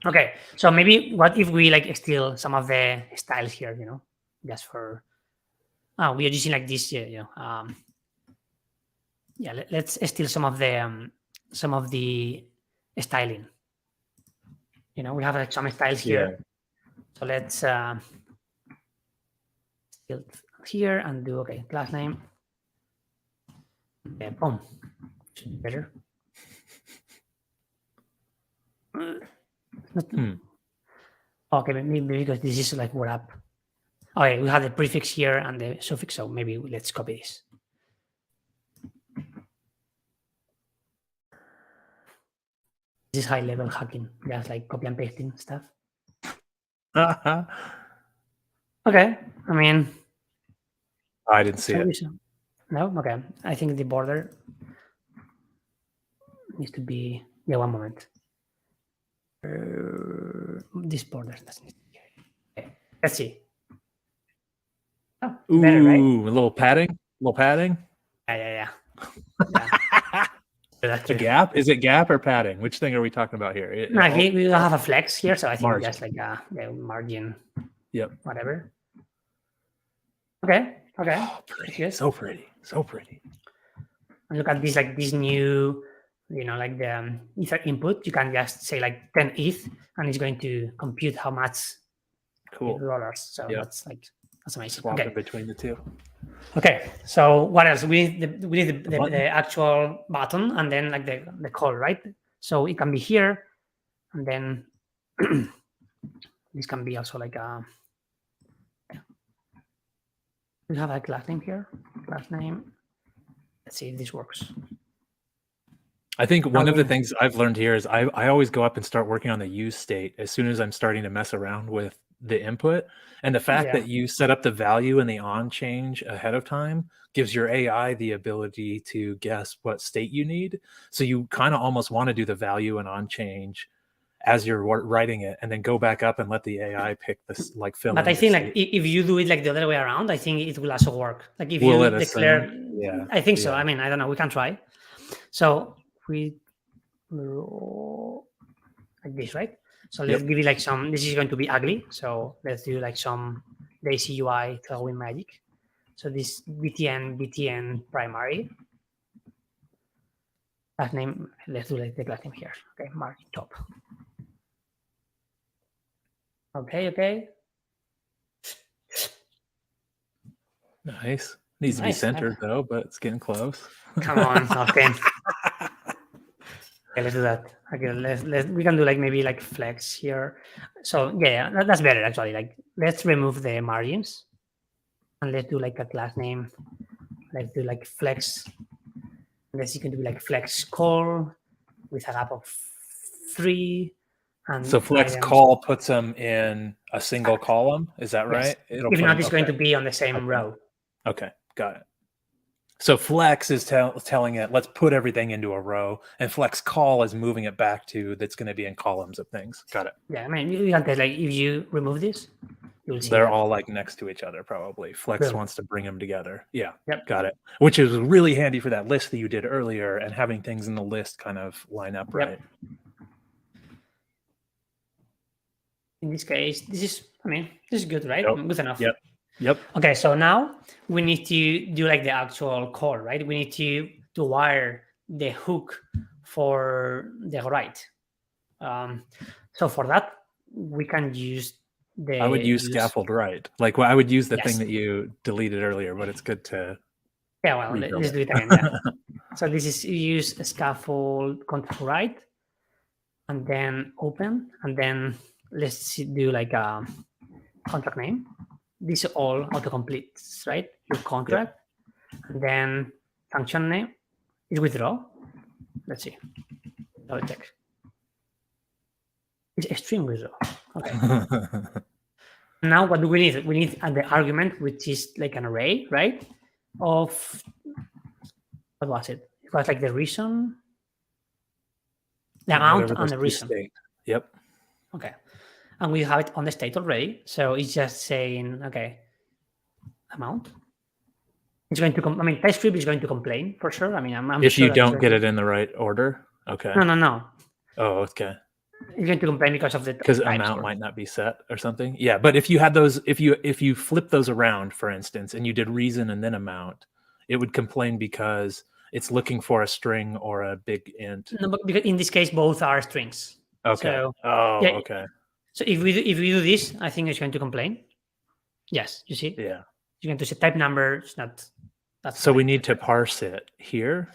Okay. So maybe what if we like steal some of the styles here, just for we are using like this, let's steal some of the styling. We have like some styles here. So let's steal here and do class name. Yeah, boom. Should be better. Okay, maybe because this is like what up. Okay, we have the prefix here and the suffix, so maybe let's copy this. This is high level hacking, just like copy and pasting stuff. Okay, I mean, I didn't see it. No, okay. I think the border needs to be. Yeah, one moment. This border doesn't. Okay. Let's see. Oh, Ooh, better, right? a little padding. Yeah. A gap? Is it gap or padding? Which thing are we talking about here? No, we will have a flex here, so I think Margin. just like a margin. Yep. Whatever. Okay. Oh, pretty. Yes. So pretty. And look at this, like this new, like the ether input. You can just say like 10 ETH, and it's going to compute how much Cool. dollars. So Yep. that's amazing. Swapping between the two. Okay. So what else? We need the actual button, and then like the call, right? So it can be here, and then this can be also like a. We have a class name here. Class name. Let's see if this works. I think one of the things I've learned here is I always go up and start working on the use state as soon as I'm starting to mess around with the input. And the fact that you set up the value and the on change ahead of time gives your AI the ability to guess what state you need. So you kind of almost want to do the value and on change as you're writing it, and then go back up and let the AI pick this, like fill. But I think like if you do it like the other way around, I think it will also work. Like if will you it declare, assume? I think so. I mean, I don't know. We can try. So we like this, right? So let's give it like some. This is going to be ugly. So let's do like some lazy UI throwing magic. So this btn primary. Class name. Let's do like the class name here. Okay, margin top. Okay. Nice. Needs to be centered though, but it's getting close. Come on, okay. Okay, let's do that. Okay, we can do like maybe like flex here. So yeah, that's better actually. Like let's remove the margins and let's do like a class name. Let's do like flex. This is going to be like flex call with a gap of 3. And so flex call puts them in a single column. Is that right? Yes. If not, it's going to be on the same row. Okay, got it. So flex is telling it, let's put everything into a row, and flex call is moving it back to that's going to be in columns of things. Got it. Yeah, I mean, you can tell, like if you remove this, you'll see they're all like next to each other probably. Flex wants to bring them together. Yeah, yep. Got it. Which is really handy for that list that you did earlier, and having things in the list kind of line up right. In this case, this is good, right? Yep. Good enough. Yep. Yep. Okay, so now we need to do like the actual core, right? We need to wire the hook for the right. So for that, we can use the. I would use Scaffold-Right. Like, well, I would use the Yes. thing that you deleted earlier, but it's good to. Yeah, well, rebuild let's it. do it again. Yeah. So this is use scaffold control right, and then open, and then let's do like a contract name. This all autocompletes, right? Your contract, and then function name is withdraw. Let's see. Double check. It's a string withdraw. Okay. Now what do we need? We need the argument, which is like an array, right? Of what was it? It was like the reason, the amount, Whatever and the the reason. state. Yep. Okay. And we have it on the state already. So it's just saying, okay, amount. It's going to, I mean, TypeScript is going to complain for sure. I mean, I'm If sure you don't get it in the right order. Okay. No. Oh, okay. It's going to complain because of the Because types amount or- might not be set or something. Yeah, but if you had those, if you flip those around, for instance, and you did reason and then amount, it would complain because it's looking for a string or a big int. No, but because in this case, both are strings. Okay. So, yeah. Okay. So if we do this, I think it's going to complain. Yes, you see, Yeah. you're going to say type number. It's not. That's So we fine. need to parse it here.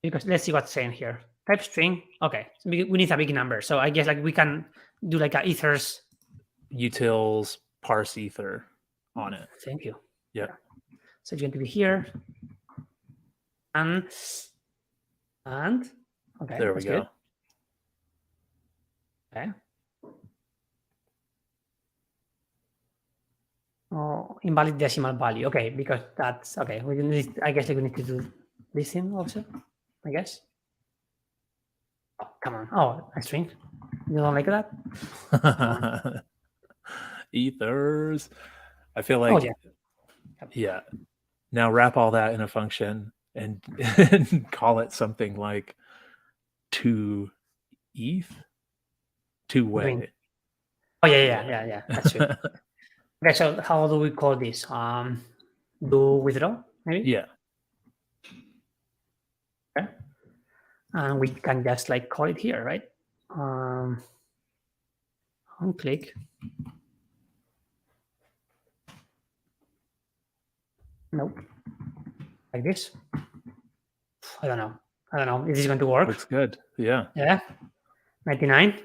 Because let's see what's saying here. Type string. Okay, so we need a big number. So I guess like we can do like a ethers. Utils parse ether on it. Thank you. Yeah. So it's going to be here. And okay. There we that's go. good. Okay. Oh, invalid decimal value. Okay, because that's okay. We need. I guess like we need to do this thing also. I guess. Oh, come on. Oh, a string. You don't like that? Ethers. I feel like Oh yeah. yeah. Now wrap all that in a function and call it something like to ETH, two Green. way. Oh yeah. That's true. Okay, so how do we call this? Do withdraw maybe? Yeah. Okay. And we can just like call it here, right? On click. Nope. Like this. I don't know. If this is going to work. Looks good. Yeah. Yeah. 99.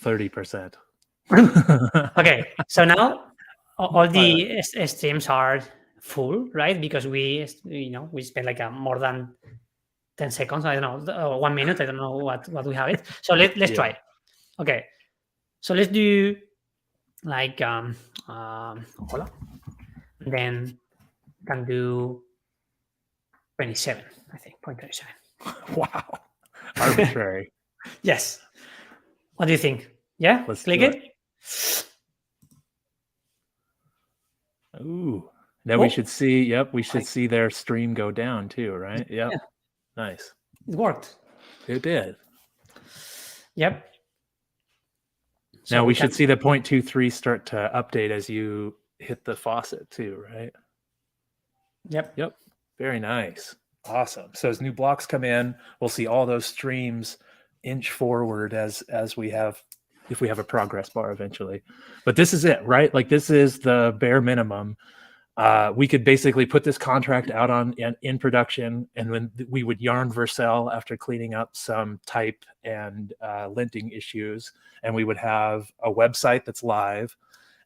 30%. Okay. So now all the streams are full, right? Because we spent like more than 10 seconds. I don't know, 1 minute. I don't know what we have it. So let's try it. Okay. So let's do like hola. Then can do 27, I think, 0.27. Wow. Arbitrary. Yes. What do you think? Yeah? Let's click do it. Ooh. Now we should see, we should see their stream go down too, right? Yep. Yeah. Nice. It worked. It did. Yep. So Now we should see the 0.23 start to update as you hit the faucet too, right? Yep. Very nice. Awesome. So as new blocks come in, we'll see all those streams inch forward as we have, if we have a progress bar eventually. But this is it, right? Like this is the bare minimum. We could basically put this contract out in production, and when we would yarn Vercel after cleaning up some type and linting issues, and we would have a website that's live,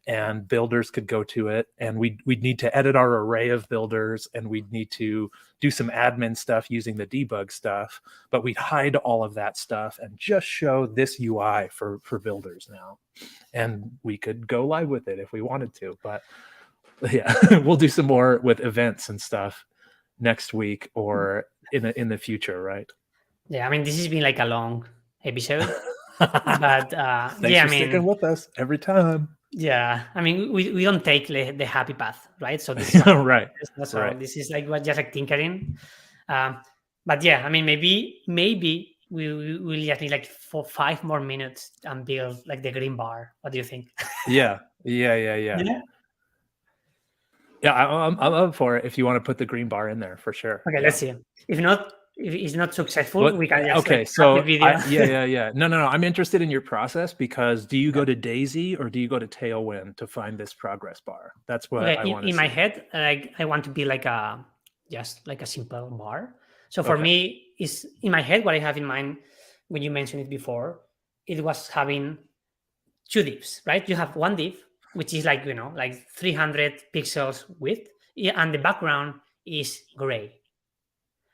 and builders could go to it, and we'd need to edit our array of builders, and we'd need to do some admin stuff using the debug stuff, but we'd hide all of that stuff and just show this UI for builders now, and we could go live with it if we wanted to. But yeah, we'll do some more with events and stuff next week or in the future, right? Yeah, I mean, this has been like a long episode, but Thanks for sticking with us every time. Yeah, I mean, we don't take the happy path, right? So this is right. That's right. all. This is like just like tinkering. But yeah, I mean, maybe we'll just need like 5 more minutes and build like the green bar. What do you think? Yeah. Yeah, I'm up for it if you want to put the green bar in there for sure. Okay, Yeah. let's see. If not, if it's not successful, What- we can just okay, like, so cut the video. yeah. No. I'm interested in your process because do you go to Daisy or do you go to Tailwind to find this progress bar? That's what I Okay, want to in see. my head, like I want to be like a just like a simple bar. So for Okay. me, is in my head what I have in mind when you mentioned it before, it was having two divs, right? You have one div which is like like 300 pixels width, and the background is gray,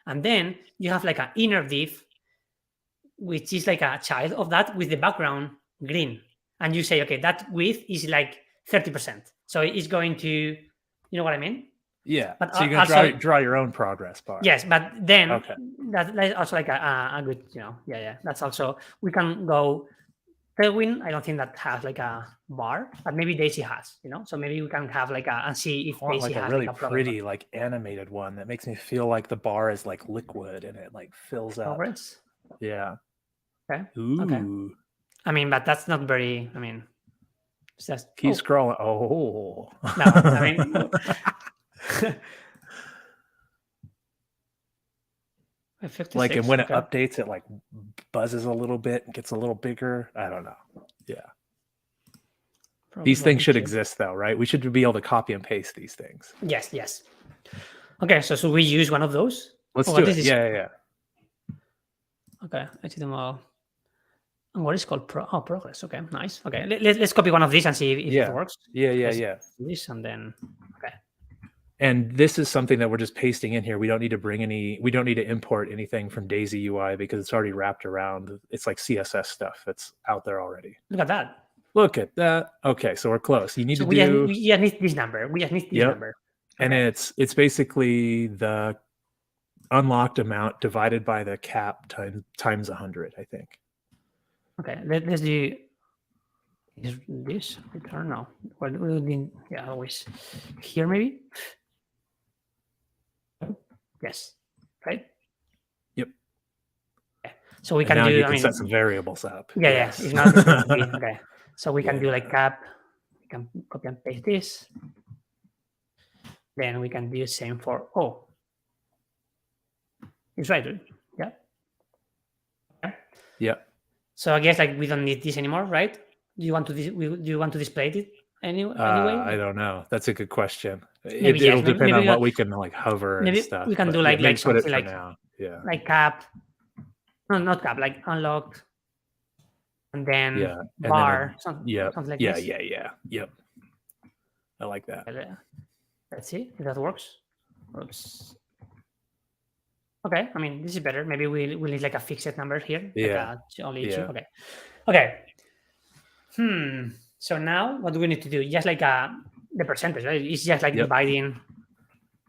and then you have like an inner div which is like a child of that with the background green, and you say, okay, that width is like 30%, so it's going to, you know what I mean? Yeah. But So you're gonna also, draw your own progress bar. yes, but then Okay. that's also like a good, yeah. That's also, we can go Tailwind. I don't think that has like a bar, but maybe Daisy has, so maybe we can have like and see if I want Daisy like a has really like a progress pretty like animated one that makes me feel like the bar is like liquid and it like fills up. progress. Yeah. Okay. Ooh. Okay. I mean, but that's not very. I mean, it's just Keep scrolling. Oh. No, I mean. 56, like, and when okay. it updates, it like buzzes a little bit and gets a little bigger. I don't know. Yeah. These things should exist though, right? We should be able to copy and paste these things. Yes. Okay, so should we use one of those? Let's do it. Yeah. Okay, I see them all. And what is called progress? Okay, nice. Okay, let's copy one of these and see if it works. Yeah. This and then okay. And this is something that we're just pasting in here. We don't need to import anything from Daisy UI because it's already wrapped around. It's like CSS stuff that's out there already. Look at that. Okay, so we're close. You need to we do. We just need this number. We just need this number. Okay. And it's basically the unlocked amount divided by the cap times 100, I think. Okay, let's do this return now. Always here maybe. Yes, right. Yep. Okay. So we and can now do. You can set some variables up. Yes. It's not okay. So we can do like cap. We can copy and paste this. Then we can do the same for it's right. Yeah. Okay. Yeah. So I guess like we don't need this anymore, right? Do you want to display it anyway? I don't know. That's a good question. It'll depend on what we can like hover and stuff. We can do like something like now. Yeah. Like cap. No, not cap. Like unlocked. And then bar. Something like this. Yeah. Yep. I like that. Let's see if that works. Oops. Okay, I mean, this is better. Maybe we'll need like a fixed number here. Yeah. Like only two. Okay. So now what do we need to do? Just like the percentage, right? It's just like dividing.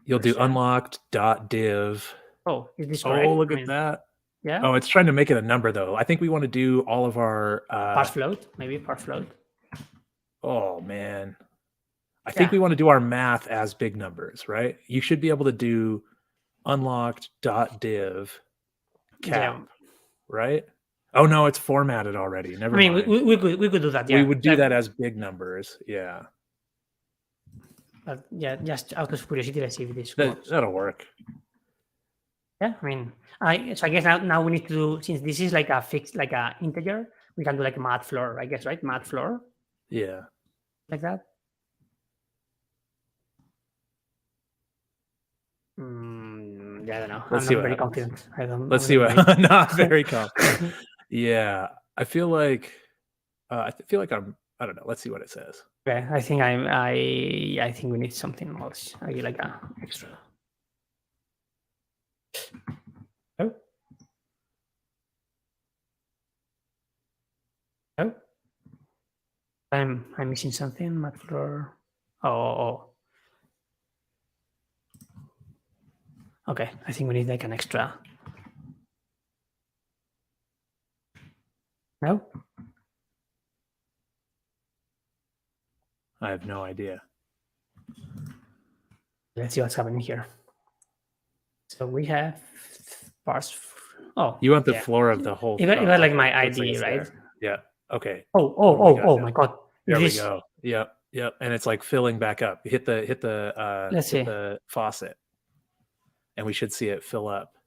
You'll do unlocked.div. Oh, is this correct? Oh, look at that. Yeah. Oh, it's trying to make it a number though. I think we want to do all of our parse float. Maybe parse float. Oh man. I think we want to do our math as big numbers, right? You should be able to do unlocked.div cap, right? Oh no, it's formatted already. Never mind. We could do that. Yeah, we would do that as big numbers. Yeah. But just out of curiosity, let's see if this works. That'll work. Yeah, I mean, so I guess now we need to do, since this is like a fixed, like a integer, we can do like a math floor, I guess, right? Math floor. Yeah. Like that. I don't know. Let's I'm not very confident. Let's see what. Not very confident. Yeah, I feel like I don't know. Let's see what it says. Okay, I think I think we need something else. I like a extra. Oh. I'm missing something. Math floor. Oh. Okay, I think we need like an extra. No? I have no idea. Let's see what's happening here. So we have parse. Oh, you want the floor of the whole. You got like my ID, right? Yeah. Okay. Oh my God. There we go. Yep. Yep, and it's like filling back up. Hit the Let's see. the faucet, and we should see it fill up. Oh,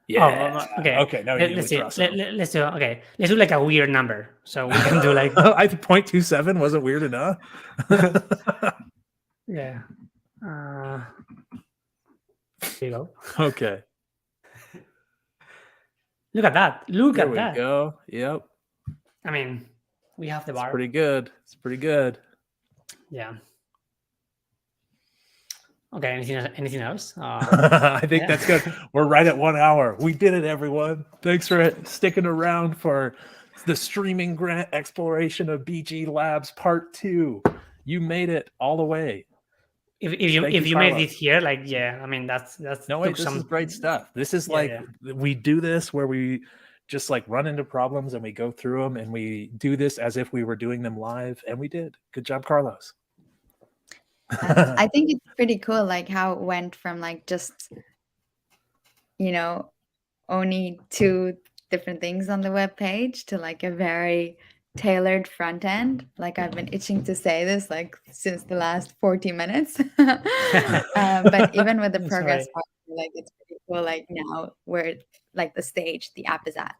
Yeah. okay. Okay. Now we need to Let's see. withdraw some. Let's do. Okay, let's do like a weird number, so we can do like. I think 0.27 wasn't weird enough. Yeah. There you go. Okay. Look at that. Look There at we that. go. Yep. I mean, we have the bar. It's pretty good. It's pretty good. Yeah. Okay. Anything else? I think yeah. that's good. We're right at 1 hour. We did it, everyone. Thanks for sticking around for the streaming grant exploration of BG Labs Part 2. You made it all the way. If you made it here, like, yeah, I mean, that's no way. This is great stuff. This is we do this where we just like run into problems and we go through them and we do this as if we were doing them live, and we did. Good job, Carlos. I think it's pretty cool, like how it went from like just, you know, only 2 different things on the web page to like a very tailored front end. Like I've been itching to say this like since the last 40 minutes. But even with the progress part, like it's pretty cool. Like now we're like the stage the app is at.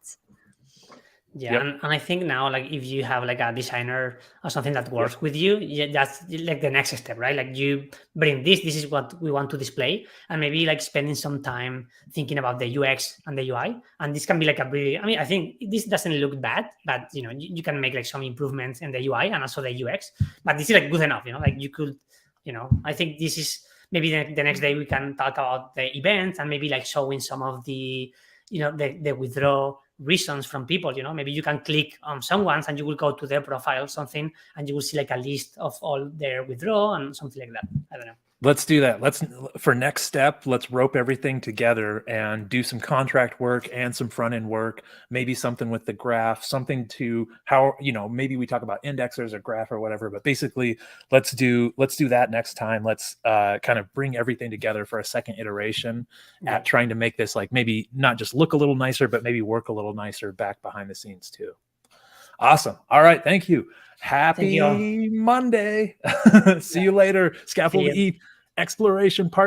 Yeah, Yep. and I think now, like, if you have like a designer or something that works with you, yeah, that's like the next step, right? Like you bring this is what we want to display, and maybe like spending some time thinking about the UX and the UI. And this can be like a really, I mean, I think this doesn't look bad, but you know, you can make like some improvements in the UI and also the UX, but this is like good enough, you know, like you could, you know, I think this is maybe the next day we can talk about the event and maybe like showing some of the, you know, the withdraw reasons from people. You know, maybe you can click on someone's and you will go to their profile or something and you will see like a list of all their withdraw and something like that. I don't know. Let's do that. For next step, let's rope everything together and do some contract work and some front end work, maybe something with the graph, something to how, you know, maybe we talk about indexers or graph or whatever, but basically let's do that next time. Let's kind of bring everything together for a second iteration at trying to make this like maybe not just look a little nicer, but maybe work a little nicer back behind the scenes too. Awesome. All right. Thank you. Happy Monday. See you later. Scaffold-Eth Exploration Part